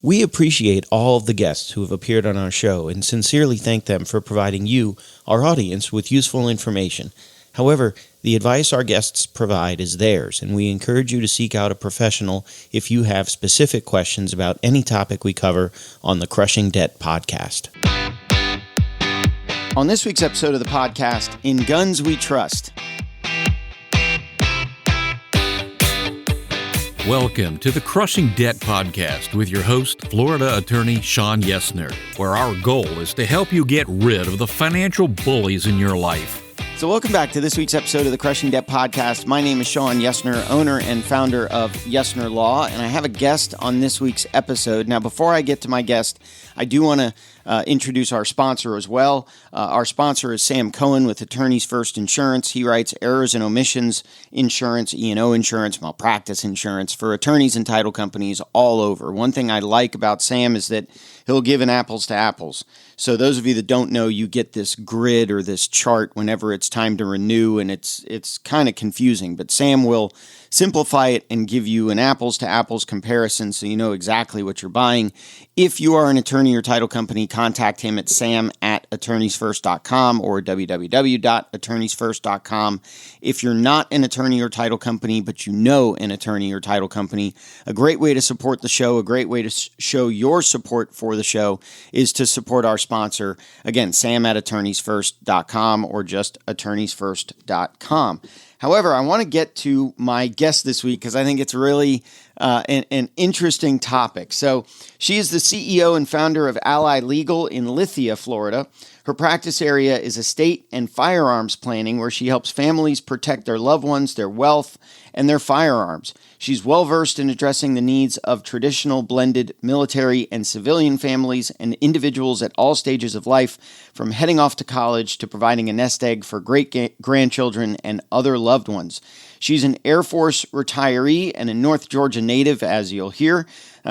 We appreciate all of the guests who have appeared on our show and sincerely thank them for providing you, our audience, with useful information. However, the advice our guests provide is theirs, and we encourage you to seek out a professional if you have specific questions about any topic we cover on the Crushing Debt podcast. On this week's episode of the podcast, In Guns We Trust. Welcome to the Crushing Debt Podcast with your host, Florida attorney Sean Yesner, where our goal is to help you get rid of the financial bullies in your life. So welcome back to this week's episode of the Crushing Debt Podcast. My name is Sean Yesner, owner and founder of Yesner Law, and I have a guest on this week's episode. Now, before I get to my guest, I do want to introduce our sponsor as well. Our sponsor is Sam Cohen with Attorneys First Insurance. He writes errors and omissions insurance, E&O insurance, malpractice insurance for attorneys and title companies all over. One thing I like about Sam is that he'll give an apples to apples. So those of you that don't know, you get this grid or this chart whenever it's time to renew, and it's kind of confusing. But Sam will simplify it and give you an apples-to-apples comparison so you know exactly what you're buying. If you are an attorney or title company, contact him at sam@attorneysfirst.com or www.attorneysfirst.com. If you're not an attorney or title company, but you know an attorney or title company, a great way to support the show, a great way to show your support for the show is to support our sponsor. Again, sam@attorneysfirst.com or just attorneysfirst.com. However, I want to get to my guest this week because I think it's really an interesting topic. So she is the CEO and founder of Ally Legal in Lithia, Florida. Her practice area is estate and firearms planning, where she helps families protect their loved ones, their wealth, and their firearms. She's well-versed in addressing the needs of traditional blended military and civilian families and individuals at all stages of life, from heading off to college to providing a nest egg for great-grandchildren and other loved ones. She's an Air Force retiree and a North Georgia native, as you'll hear.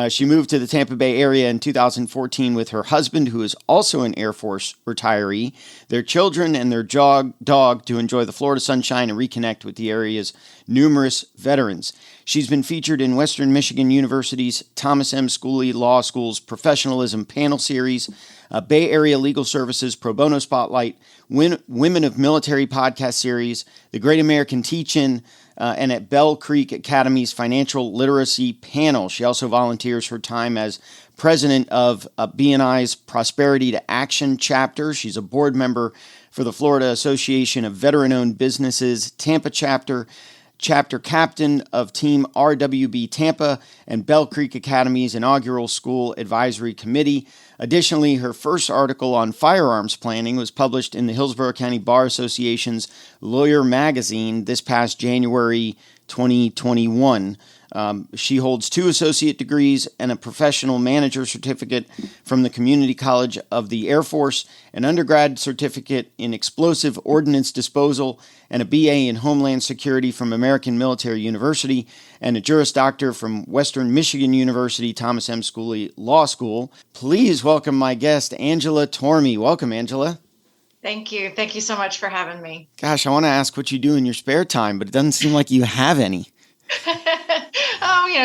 She moved to the Tampa Bay area in 2014 with her husband, who is also an Air Force retiree, their children, and their dog to enjoy the Florida sunshine and reconnect with the area's numerous veterans. She's been featured in Western Michigan University's Thomas M. Schooley Law School's Professionalism Panel Series, Bay Area Legal Services Pro Bono Spotlight, Women of Military Podcast Series, the Great American Teach-In, and at Bell Creek Academy's Financial Literacy Panel. She also volunteers her time as president of BNI's Prosperity to Action chapter. She's a board member for the Florida Association of Veteran-Owned Businesses Tampa chapter captain of Team RWB Tampa, and Bell Creek Academy's inaugural school advisory committee. Additionally, her first article on firearms planning was published in the Hillsborough County Bar Association's Lawyer Magazine this past January 2021. She holds 2 associate degrees and a professional manager certificate from the Community College of the Air Force, an undergrad certificate in explosive ordnance disposal, and a BA in Homeland Security from American Military University, and a Juris Doctor from Western Michigan University Thomas M. Schooley Law School. Please welcome my guest, Angela Tormey. Welcome, Angela. Thank you. Thank you so much for having me. Gosh, I want to ask what you do in your spare time, but it doesn't seem like you have any.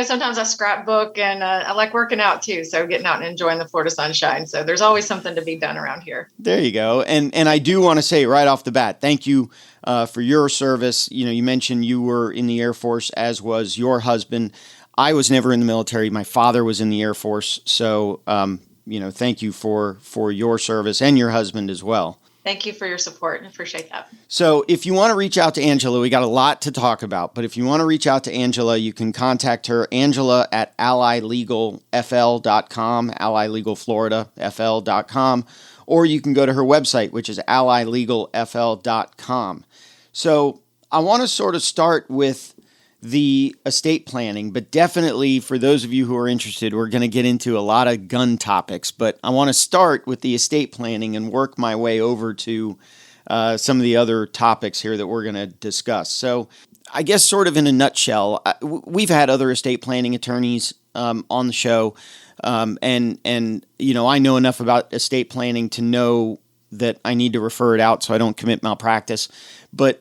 Sometimes I scrapbook, and I like working out too. So getting out and enjoying the Florida sunshine. So there's always something to be done around here. There you go. And I do want to say right off the bat, thank you for your service. You mentioned you were in the Air Force, as was your husband. I was never in the military. My father was in the Air Force. So, thank you for your service, and your husband as well. Thank you for your support. I appreciate that. So if you want to reach out to Angela, we got a lot to talk about, but if you want to reach out to Angela, you can contact her, Angela at allylegalfl.com, allylegalfloridafl.com, or you can go to her website, which is allylegalfl.com. So I want to sort of start with the estate planning, but definitely for those of you who are interested, we're going to get into a lot of gun topics, but I want to start with the estate planning and work my way over to some of the other topics here that we're going to discuss. So I guess sort of in a nutshell, we've had other estate planning attorneys on the show, and I know enough about estate planning to know that I need to refer it out so I don't commit malpractice, but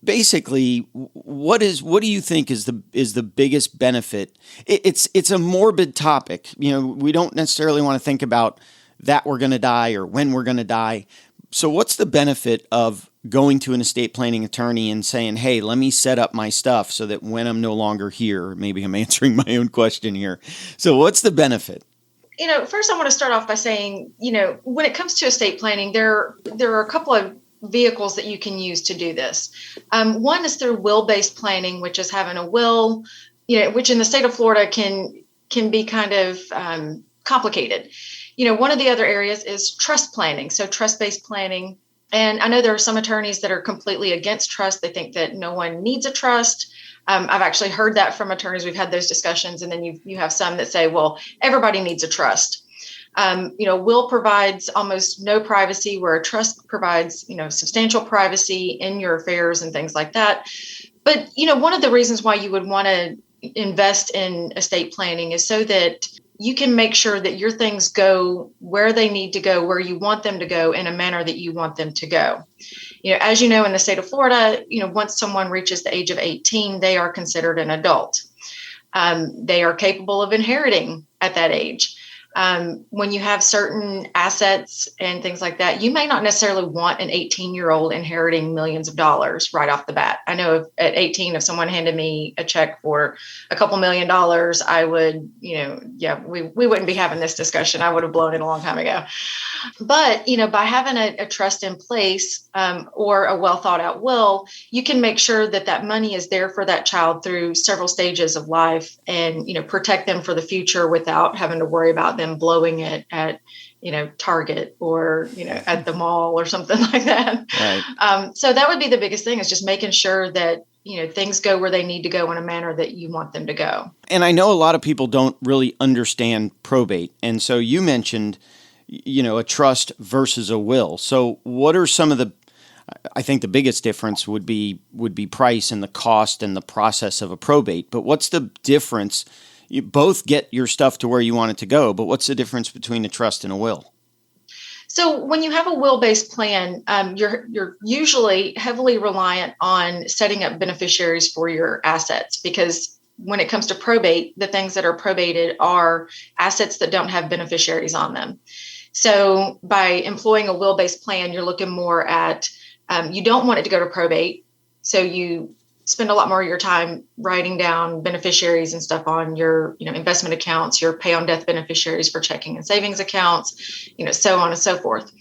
basically, what do you think is the biggest benefit? It's a morbid topic. We don't necessarily want to think about that we're going to die or when we're going to die. So what's the benefit of going to an estate planning attorney and saying, hey, let me set up my stuff so that when I'm no longer here, maybe I'm answering my own question here. So what's the benefit? First I want to start off by saying, when it comes to estate planning, there are a couple of vehicles that you can use to do this. One is through will-based planning, which is having a will, which in the state of Florida can be kind of complicated. One of the other areas is trust planning. So trust-based planning. And I know there are some attorneys that are completely against trust. They think that no one needs a trust. I've actually heard that from attorneys. We've had those discussions. And then you have some that say, well, everybody needs a trust. Will provides almost no privacy, where a trust provides, substantial privacy in your affairs and things like that. But, one of the reasons why you would want to invest in estate planning is so that you can make sure that your things go where they need to go, where you want them to go, in a manner that you want them to go. As you know, in the state of Florida, once someone reaches the age of 18, they are considered an adult. They are capable of inheriting at that age. When you have certain assets and things like that, you may not necessarily want an 18-year-old inheriting millions of dollars right off the bat. I know at 18, if someone handed me a check for a couple $1 million, I would, we wouldn't be having this discussion. I would have blown it a long time ago. But, by having a trust in place or a well thought out will, you can make sure that that money is there for that child through several stages of life and, protect them for the future without having to worry about them blowing it at, Target or, at the mall or something like that. Right. So that would be the biggest thing, is just making sure that, things go where they need to go in a manner that you want them to go. And I know a lot of people don't really understand probate. And so you mentioned, a trust versus a will. So what are some of I think the biggest difference would be price and the cost and the process of a probate. But what's the difference? You both get your stuff to where you want it to go, but what's the difference between a trust and a will? So when you have a will-based plan, you're usually heavily reliant on setting up beneficiaries for your assets, because when it comes to probate, the things that are probated are assets that don't have beneficiaries on them. So by employing a will-based plan, you're looking more at, you don't want it to go to probate. So you spend a lot more of your time writing down beneficiaries and stuff on your, investment accounts, your pay on death beneficiaries for checking and savings accounts, so on and so forth.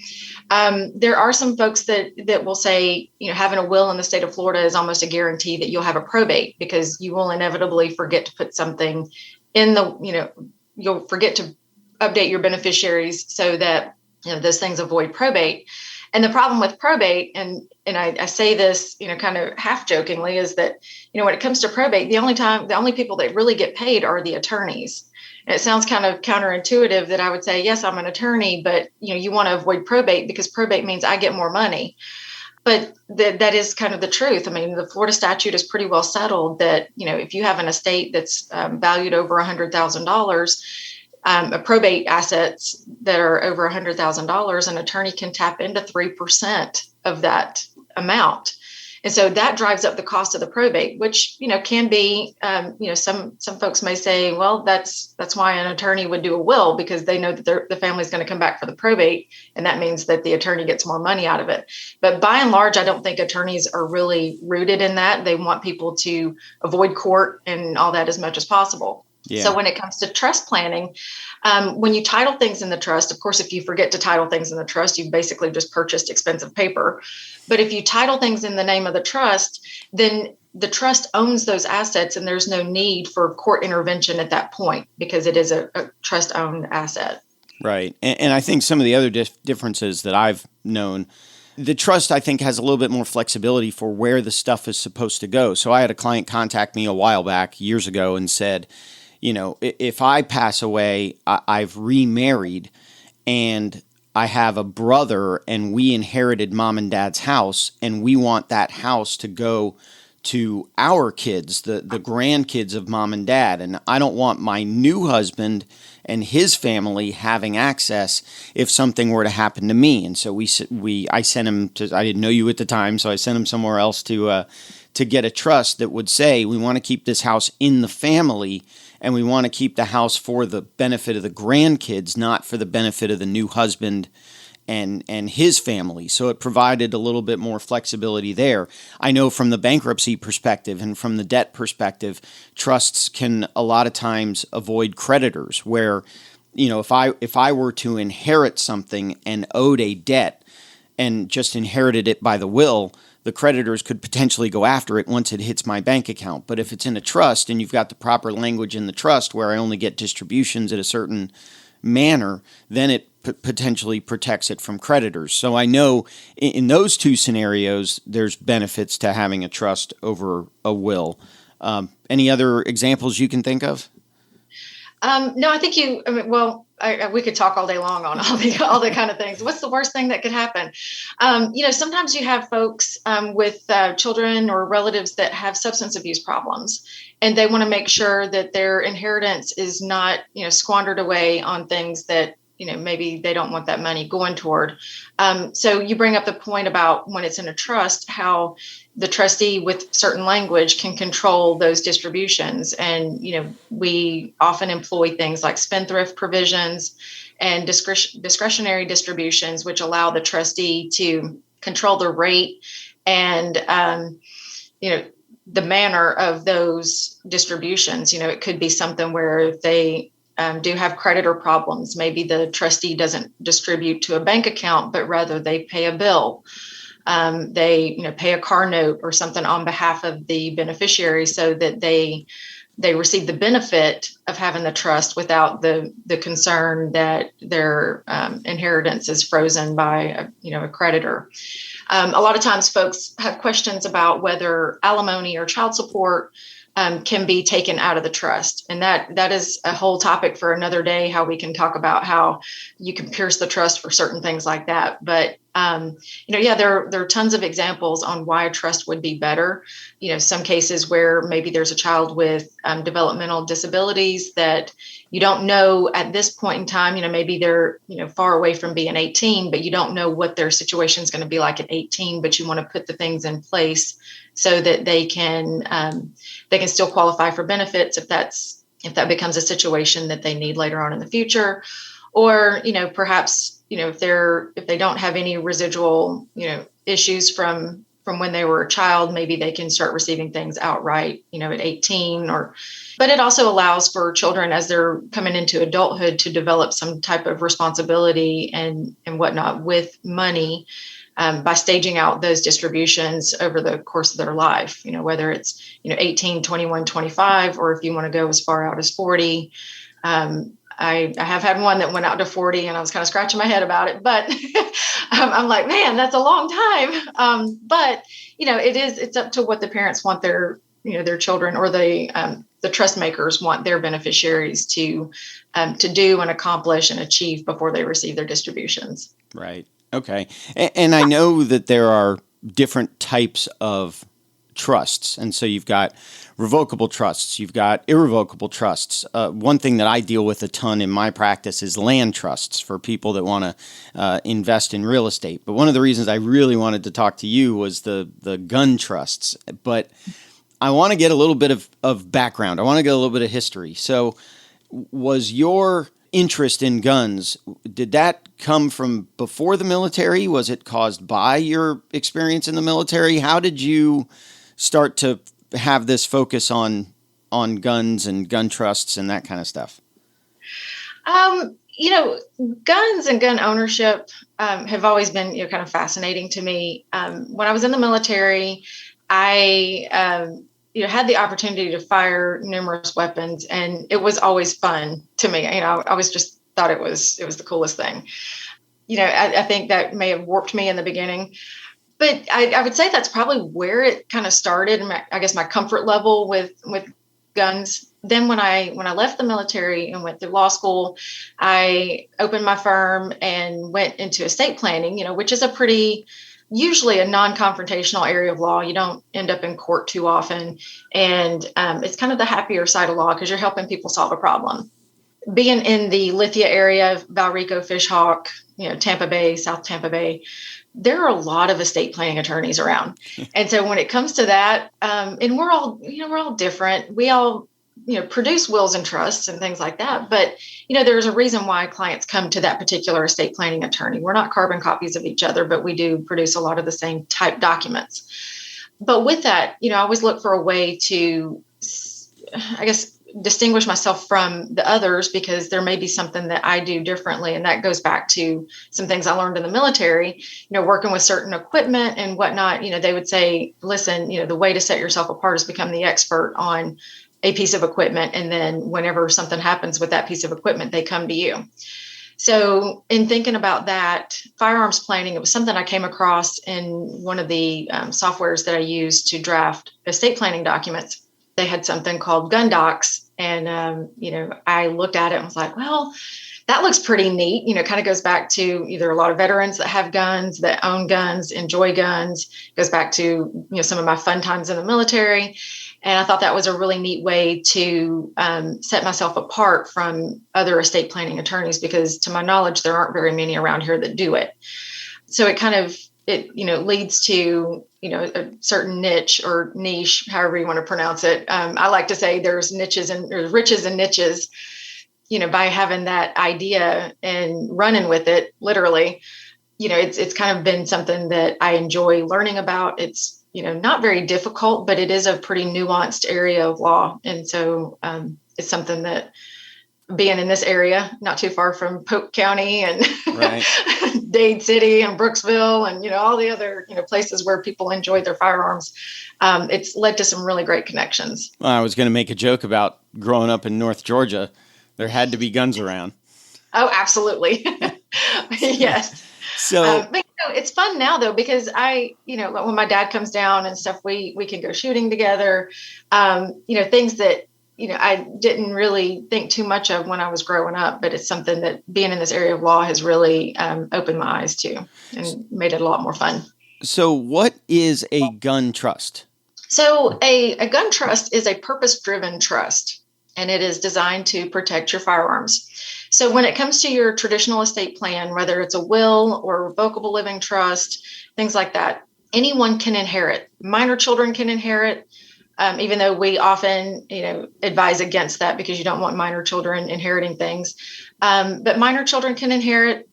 There are some folks that will say, having a will in the state of Florida is almost a guarantee that you'll have a probate, because you will inevitably forget to put something in you'll forget to update your beneficiaries so that, those things avoid probate. And the problem with probate, and I say this, kind of half jokingly, is that, when it comes to probate, the only people that really get paid are the attorneys. And it sounds kind of counterintuitive that I would say, yes, I'm an attorney, but, you want to avoid probate because probate means I get more money. But that is kind of the truth. I mean, the Florida statute is pretty well settled that, if you have an estate that's valued over $100,000, probate assets that are over $100,000, an attorney can tap into 3% of that amount. And so that drives up the cost of the probate, which, can be, some folks may say, well, that's why an attorney would do a will, because they know that the family is going to come back for the probate. And that means that the attorney gets more money out of it. But by and large, I don't think attorneys are really rooted in that. They want people to avoid court and all that as much as possible. Yeah. So when it comes to trust planning, when you title things in the trust, of course, if you forget to title things in the trust, you've basically just purchased expensive paper. But if you title things in the name of the trust, then the trust owns those assets and there's no need for court intervention at that point, because it is a trust-owned asset. Right. And I think some of the other differences that I've known, the trust, I think, has a little bit more flexibility for where the stuff is supposed to go. So I had a client contact me a while back, years ago, and said, if I pass away, I've remarried and I have a brother and we inherited mom and dad's house and we want that house to go to our kids, the grandkids of mom and dad. And I don't want my new husband and his family having access if something were to happen to me. And so I sent him to, I didn't know you at the time, so I sent him somewhere else to get a trust that would say, we want to keep this house in the family, and we want to keep the house for the benefit of the grandkids, not for the benefit of the new husband and his family. So it provided a little bit more flexibility there. I know from the bankruptcy perspective and from the debt perspective, trusts can a lot of times avoid creditors where, if I were to inherit something and owed a debt and just inherited it by the will, the creditors could potentially go after it once it hits my bank account. But if it's in a trust and you've got the proper language in the trust where I only get distributions at a certain manner, then it potentially protects it from creditors. So I know in those two scenarios, there's benefits to having a trust over a will. Any other examples you can think of? No, I think we could talk all day long on all the kind of things. What's the worst thing that could happen? Sometimes you have folks with children or relatives that have substance abuse problems, and they want to make sure that their inheritance is not, squandered away on things that, maybe they don't want that money going toward. So you bring up the point about when it's in a trust, how the trustee with certain language can control those distributions. And, we often employ things like spendthrift provisions and discretionary distributions, which allow the trustee to control the rate and, the manner of those distributions. It could be something where they do have creditor problems. Maybe the trustee doesn't distribute to a bank account, but rather they pay a bill. They pay a car note or something on behalf of the beneficiary so that they receive the benefit of having the trust without the concern that their inheritance is frozen by a creditor. A lot of times folks have questions about whether alimony or child support can be taken out of the trust. And that is a whole topic for another day, how we can talk about how you can pierce the trust for certain things like that. But, there are tons of examples on why a trust would be better. Some cases where maybe there's a child with developmental disabilities that you don't know at this point in time, maybe they're, far away from being 18, but you don't know what their situation is going to be like at 18, but you want to put the things in place so that they can still qualify for benefits if that becomes a situation that they need later on in the future. Or, perhaps, if they don't have any residual, issues from when they were a child, maybe they can start receiving things outright, at 18 but it also allows for children as they're coming into adulthood to develop some type of responsibility and whatnot with money by staging out those distributions over the course of their life, whether it's, 18, 21, 25, or if you want to go as far out as 40. I have had one that went out to 40 and I was kind of scratching my head about it, but I'm like, man, that's a long time. But, it's up to what the parents want their children or the trust makers want their beneficiaries to do and accomplish and achieve before they receive their distributions. Right. Okay. And I know that there are different types of trusts. And so you've got revocable trusts, you've got irrevocable trusts. One thing that I deal with a ton in my practice is land trusts for people that want to invest in real estate. But one of the reasons I really wanted to talk to you was the gun trusts. But I want to get a little bit of background. I want to get a little bit of history. So was your interest in guns, did that come from before the military? Was it caused by your experience in the military? How did you start to have this focus on guns and gun trusts and that kind of stuff? Guns and gun ownership have always been kind of fascinating to me. When I was in the military, I had the opportunity to fire numerous weapons, and it was always fun to me. I always just thought it was the coolest thing. I think that may have warped me in the beginning, but I would say that's probably where it kind of started. I guess my comfort level with guns. Then when I left the military and went through law school, I opened my firm and went into estate planning, which is usually a non-confrontational area of law. You don't end up in court too often. And it's kind of the happier side of law because you're helping people solve a problem. being in the Lithia area, Valrico, Fishhawk, Tampa Bay, South Tampa Bay, there are a lot of estate planning attorneys around. And so when it comes to that, and we're all different. We all, produce wills and trusts and things like that. But, there's a reason why clients come to that particular estate planning attorney. We're not carbon copies of each other, but we do produce a lot of the same type documents. But with that, I always look for a way to, I guess, distinguish myself from the others, because there may be something that I do differently. And that goes back to some things I learned in the military, working with certain equipment and whatnot. They would say, listen, the way to set yourself apart is become the expert on a piece of equipment. And then whenever something happens with that piece of equipment, they come to you. So in thinking about that, firearms planning, it was something I came across in one of the softwares that I use to draft estate planning documents. They had something called gun docs. And, I looked at it and was like, well, that looks pretty neat. Kind of goes back to either a lot of veterans that have guns, that own guns, enjoy guns. It goes back to, some of my fun times in the military. And I thought that was a really neat way to set myself apart from other estate planning attorneys, because to my knowledge, there aren't very many around here that do it. So it kind of, leads to, a certain niche or niche, however you want to pronounce it. I like to say there's niches and there's riches and niches, by having that idea and running with it, literally, it's kind of been something that I enjoy learning about. It's, not very difficult, but it is a pretty nuanced area of law. And so it's something that, being in this area, not too far from Polk County and right. Dade City and Brooksville and, all the other, places where people enjoy their firearms, it's led to some really great connections. Well, I was going to make a joke about growing up in North Georgia. There had to be guns around. Oh, absolutely. Yes. So, but, it's fun now though, because when my dad comes down and stuff, we can go shooting together, things that, I didn't really think too much of when I was growing up, but it's something that being in this area of law has really opened my eyes to and made it a lot more fun. So what is a gun trust? So a gun trust is a purpose-driven trust, and it is designed to protect your firearms. So when it comes to your traditional estate plan, whether it's a will or revocable living trust, things like that, anyone can inherit. Minor children can inherit. Even though we often, advise against that because you don't want minor children inheriting things. But minor children can inherit,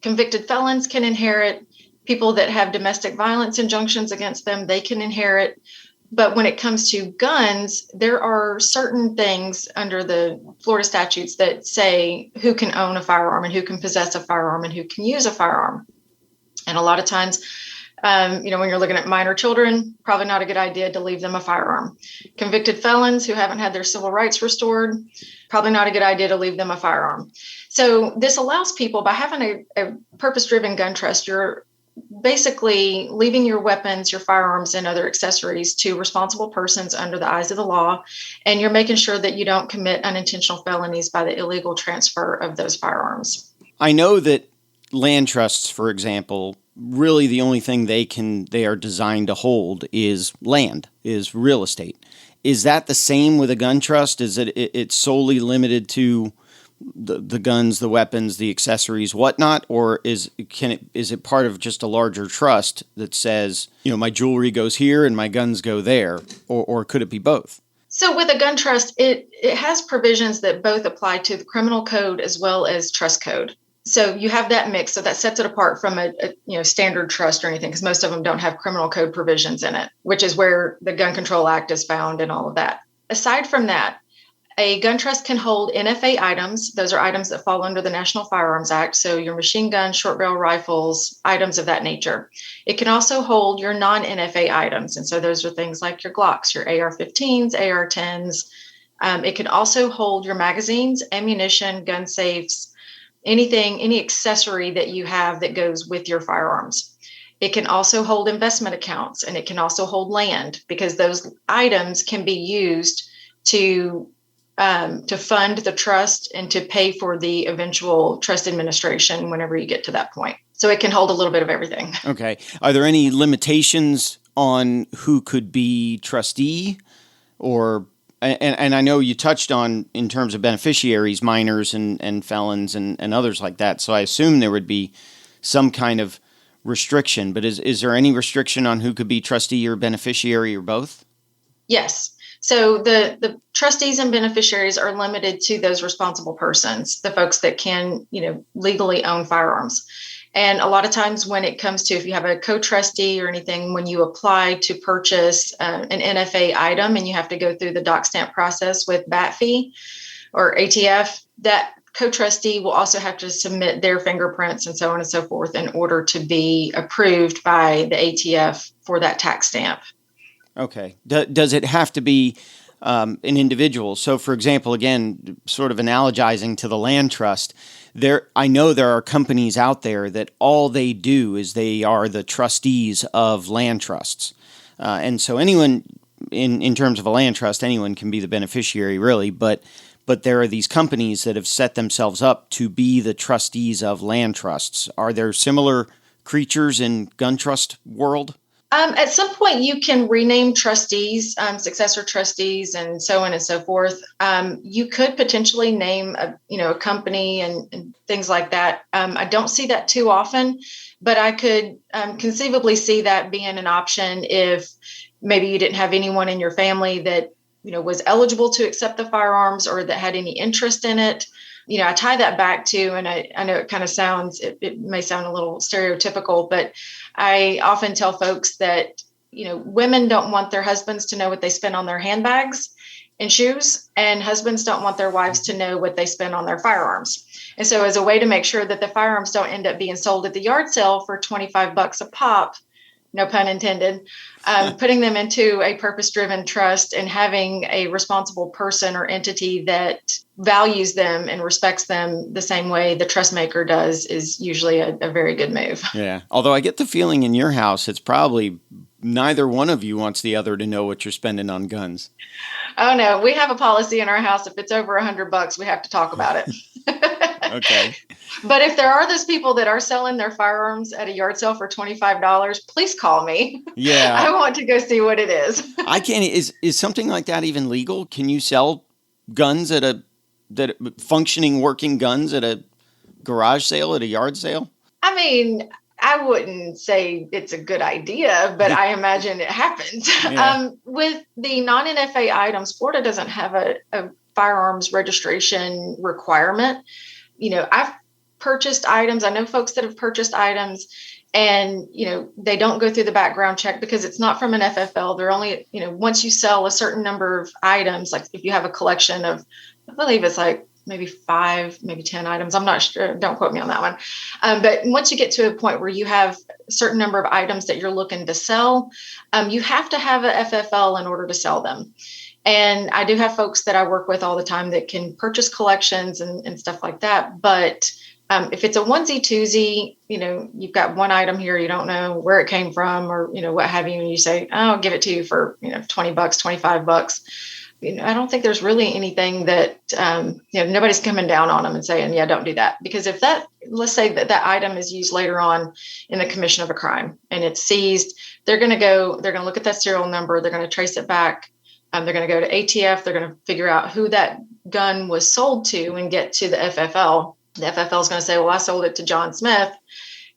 convicted felons can inherit, people that have domestic violence injunctions against them, they can inherit. But when it comes to guns, there are certain things under the Florida statutes that say who can own a firearm and who can possess a firearm and who can use a firearm. And a lot of times, when you're looking at minor children, probably not a good idea to leave them a firearm. Convicted felons who haven't had their civil rights restored, probably not a good idea to leave them a firearm. So this allows people, by having a purpose-driven gun trust, you're basically leaving your weapons, your firearms, and other accessories to responsible persons under the eyes of the law. And you're making sure that you don't commit unintentional felonies by the illegal transfer of those firearms. I know that land trusts, for example, really the only thing they are designed to hold is land, is real estate. Is that the same with a gun trust? Is it's solely limited to the guns, the weapons, the accessories, whatnot, or is it part of just a larger trust that says, my jewelry goes here and my guns go there, or could it be both? So with a gun trust, it has provisions that both apply to the criminal code as well as trust code. So you have that mix, so that sets it apart from a standard trust or anything, because most of them don't have criminal code provisions in it, which is where the Gun Control Act is found and all of that. Aside from that, a gun trust can hold NFA items. Those are items that fall under the National Firearms Act. So your machine guns, short barrel rifles, items of that nature. It can also hold your non-NFA items. And so those are things like your Glocks, your AR-15s, AR-10s. It can also hold your magazines, ammunition, gun safes, any accessory that you have that goes with your firearms. It can also hold investment accounts, and it can also hold land, because those items can be used to fund the trust and to pay for the eventual trust administration whenever you get to that point. So it can hold a little bit of everything. Okay. Are there any limitations on who could be trustee, or and I know you touched on, in terms of beneficiaries, minors and felons and others like that. So I assume there would be some kind of restriction, but is there any restriction on who could be trustee or beneficiary or both? Yes. So the trustees and beneficiaries are limited to those responsible persons, the folks that can, legally own firearms. And a lot of times when it comes to, if you have a co-trustee or anything, when you apply to purchase an NFA item and you have to go through the doc stamp process with BAT fee or ATF, that co-trustee will also have to submit their fingerprints and so on and so forth in order to be approved by the ATF for that tax stamp. Okay. Does it have to be an individual? So, for example, again, sort of analogizing to the land trust, I know there are companies out there that all they do is they are the trustees of land trusts. And so anyone, in terms of a land trust, anyone can be the beneficiary, really, but there are these companies that have set themselves up to be the trustees of land trusts. Are there similar creatures in gun trust world? At some point, you can rename trustees, successor trustees, and so on and so forth. You could potentially name a company and things like that. I don't see that too often, but I could conceivably see that being an option if maybe you didn't have anyone in your family that was eligible to accept the firearms or that had any interest in it. I tie that back to, and I know it kind of sounds, it may sound a little stereotypical, but I often tell folks that, women don't want their husbands to know what they spend on their handbags and shoes, and husbands don't want their wives to know what they spend on their firearms. And so as a way to make sure that the firearms don't end up being sold at the yard sale for $25 a pop, no pun intended, putting them into a purpose-driven trust and having a responsible person or entity that values them and respects them the same way the trust maker does is usually a very good move. Yeah. Although I get the feeling in your house, it's probably neither one of you wants the other to know what you're spending on guns. Oh, no. We have a policy in our house. If it's over $100, we have to talk about it. Okay. But if there are those people that are selling their firearms at a yard sale for $25, please call me. Yeah. I want to go see what it is. I can't. Is something like that even legal? Can you sell guns functioning working guns at a garage sale, at a yard sale? I mean, I wouldn't say it's a good idea, but I imagine it happens. Yeah. With the non-NFA items, Florida doesn't have a firearms registration requirement. I've purchased items. I know folks that have purchased items and, they don't go through the background check because it's not from an FFL. They're only, once you sell a certain number of items, like if you have a collection of, I believe it's like maybe 5, maybe 10 items. I'm not sure. Don't quote me on that one. But once you get to a point where you have a certain number of items that you're looking to sell, you have to have a FFL in order to sell them. And I do have folks that I work with all the time that can purchase collections and stuff like that. But if it's a onesie twosie, you've got one item here, you don't know where it came from or, what have you. And you say, oh, I'll give it to you for, $20, $25. I don't think there's really anything that, nobody's coming down on them and saying, yeah, don't do that. Because if let's say that item is used later on in the commission of a crime and it's seized, they're going to look at that serial number. They're going to trace it back. They're going to go to ATF. They're going to figure out who that gun was sold to and get to the FFL. The FFL is going to say, well, I sold it to John Smith.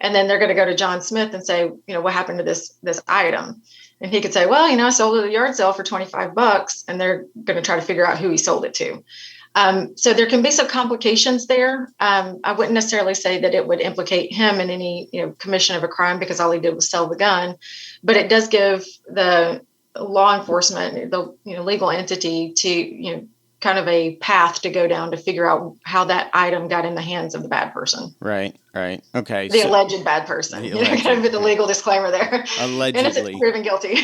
And then they're going to go to John Smith and say, what happened to this item? And he could say, well, I sold it at a yard sale for $25. And they're going to try to figure out who he sold it to. So there can be some complications there. I wouldn't necessarily say that it would implicate him in any, commission of a crime because all he did was sell the gun. But it does give the law enforcement, the legal entity to kind of a path to go down to figure out how that item got in the hands of the bad person. Right. Okay. The alleged bad person. Kind of put the legal disclaimer there. Allegedly. Innocent proven guilty.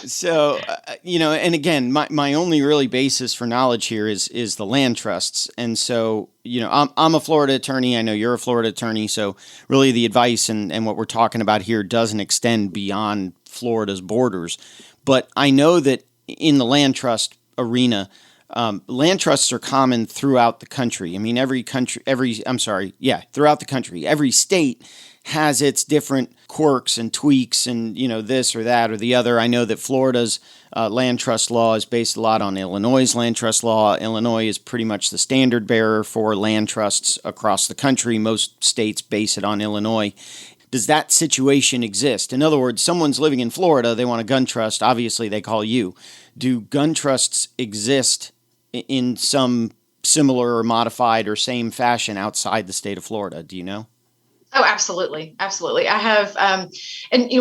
So, and again, my only really basis for knowledge here is the land trusts. And so, I'm a Florida attorney. I know you're a Florida attorney. So really the advice and what we're talking about here doesn't extend beyond Florida's borders. But I know that in the land trust arena, land trusts are common throughout the country. I mean, throughout the country. Every state has its different quirks and tweaks and, this or that or the other. I know that Florida's land trust law is based a lot on Illinois' land trust law. Illinois is pretty much the standard bearer for land trusts across the country. Most states base it on Illinois. Does that situation exist? In other words, someone's living in Florida, they want a gun trust, obviously they call you. Do gun trusts exist in some similar or modified or same fashion outside the state of Florida? Do you know? Oh, absolutely. Absolutely. I have, and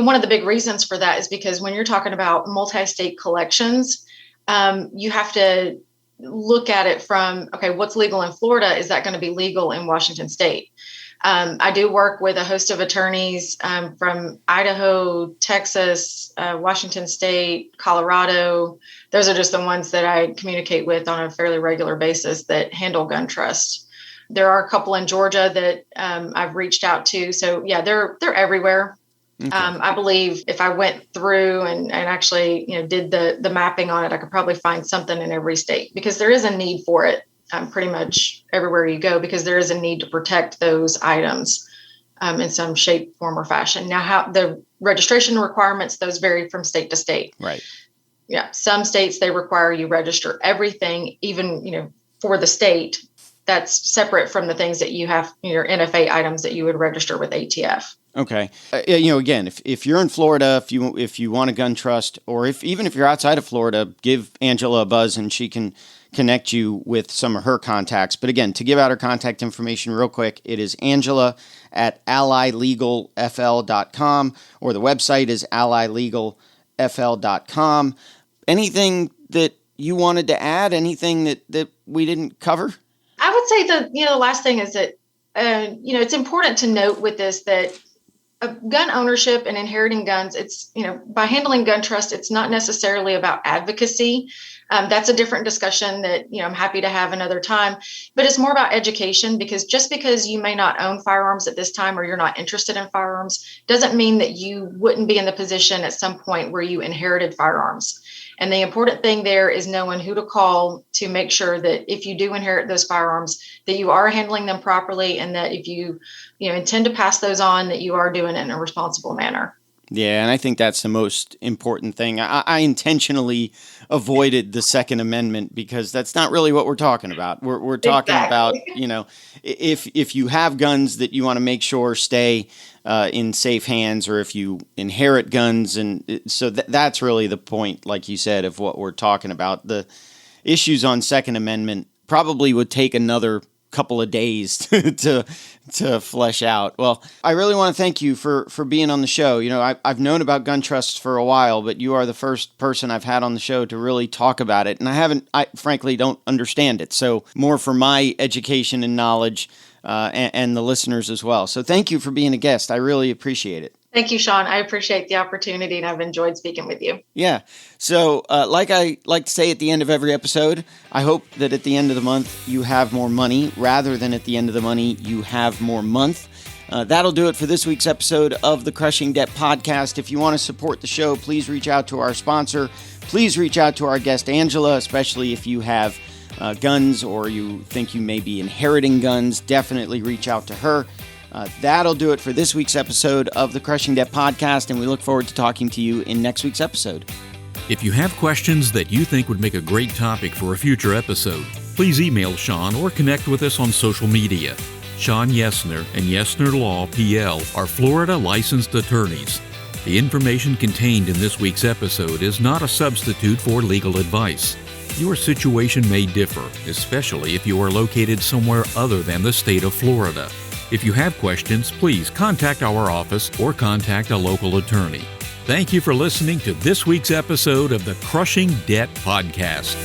one of the big reasons for that is because when you're talking about multi-state collections, you have to look at it from, okay, what's legal in Florida? Is that going to be legal in Washington State? I do work with a host of attorneys from Idaho, Texas, Washington State, Colorado. Those are just the ones that I communicate with on a fairly regular basis that handle gun trusts. There are a couple in Georgia that I've reached out to. So yeah, they're everywhere. Okay. I believe if I went through and actually did the mapping on it, I could probably find something in every state because there is a need for it. Pretty much everywhere you go, because there is a need to protect those items in some shape, form, or fashion. Now, how the registration requirements, those vary from state to state. Right. Yeah. Some states, they require you register everything, even, for the state. That's separate from the things that you have, your NFA items that you would register with ATF. Okay. Again, if you're in Florida, if you want a gun trust, or even if you're outside of Florida, give Angela a buzz and she can connect you with some of her contacts. But again, to give out her contact information real quick, it is Angela at allylegalfl.com, or the website is allylegalfl.com. Anything that you wanted to add? Anything that we didn't cover? I would say the last thing is that, it's important to note with this that gun ownership and inheriting guns, it's, by handling gun trust, it's not necessarily about advocacy. That's a different discussion that, I'm happy to have another time, but it's more about education, because just because you may not own firearms at this time or you're not interested in firearms doesn't mean that you wouldn't be in the position at some point where you inherited firearms. And the important thing there is knowing who to call to make sure that if you do inherit those firearms, that you are handling them properly, and that if you, intend to pass those on, that you are doing it in a responsible manner. Yeah, and I think that's the most important thing. I intentionally avoided the Second Amendment because that's not really what we're talking about. We're talking about, if you have guns that you want to make sure stay in safe hands, or if you inherit guns. And so that's really the point, like you said, of what we're talking about. The issues on Second Amendment probably would take another couple of days to flesh out. Well, I really want to thank you for being on the show. I've known about gun trusts for a while, but you are the first person I've had on the show to really talk about it. And I frankly don't understand it. So more for my education and knowledge and the listeners as well. So thank you for being a guest. I really appreciate it. Thank you, Sean. I appreciate the opportunity, and I've enjoyed speaking with you. Yeah. So like I like to say at the end of every episode, I hope that at the end of the month you have more money rather than at the end of the money you have more month. That'll do it for this week's episode of the Crushing Debt Podcast. If you want to support the show, please reach out to our sponsor. Please reach out to our guest, Angela, especially if you have guns or you think you may be inheriting guns. Definitely reach out to her. That'll do it for this week's episode of the Crushing Debt Podcast, and we look forward to talking to you in next week's episode. If you have questions that you think would make a great topic for a future episode, please email Sean or connect with us on social media. Sean Yesner and Yesner Law, PL, are Florida licensed attorneys. The information contained in this week's episode is not a substitute for legal advice. Your situation may differ, especially if you are located somewhere other than the state of Florida. If you have questions, please contact our office or contact a local attorney. Thank you for listening to this week's episode of the Crushing Debt Podcast.